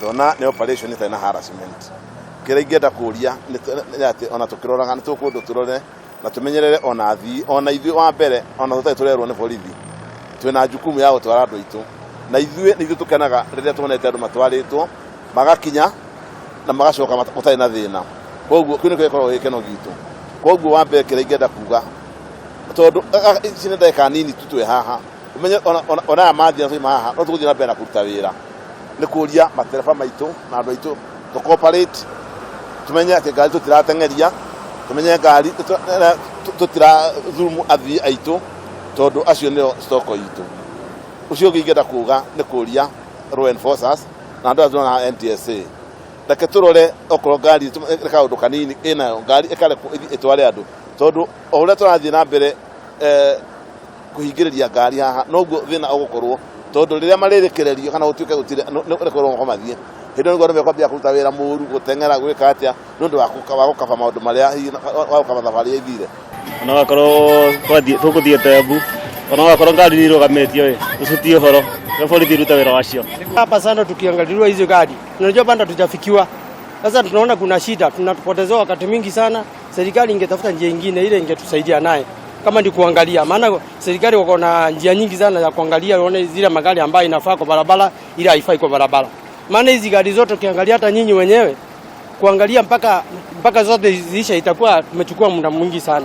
ndona ni operation ita na harassment kire ingenda kuria ni ati ona tukiroraga ni tukundu turore na tumenyerere ona ithui wa mbere ona tutai turerwo ni borithi twina jukumu ya gutwara andu aitu na ithui tukenaga riria tuonete andu matwaritwo magakinya na magacoka mutai na thina koguo kwini kwekorwo gikeno gitu koguo wa mbere kire ingenda kuga tondu cine ndeka nini tutwe haha umenye ona mathi na haha no tuguthie na mbere na kuruta wira ni kuria matereba maitu na andu aitu to cooperate tumenye ati ngari tutiratengeria tumenye ngari tutira thumu athi aitu tondu acio nio stoko itu ucio ngigenda kuga ni kuria law enforcers na andu azu na NTSA ndake turore okoro ngari reka undu kanini ina ngari ekale itware andu tondu oria turathie na mbere kuhingiriria ngari haha noguo thina ugukorwo tondu riria maririkirerio kana utuike gutire rekorwo ngomathie hindo ngo ndio kwambia kuruta wira muru gutengera gwika atia nundu wa gukaba maundu maria wa gukaba thabari ithire ona wakorwo tukuthie Tembu ona wakorwo ngari ni rugametio usutie horo na borithi ruta wira wacio hapa sana. Tukiangalia hizo gari tunajua bado tujafikiwa. Sasa tunaona kuna shida, tunapoteza wakati mingi sana. Serikali ingetafuta njia nyingine ile ingetusaidia naye kama ndi kuangalia, maana serikali wako na njia nyingi sana za kuangalia waone zile magari ambayo inafaa kwa barabara ila haifai kwa barabara. Maana hizi gari zote ukiangalia hata nyinyi wenyewe kuangalia mpaka zote ziisha itakuwa tumechukua muda mwingi sana.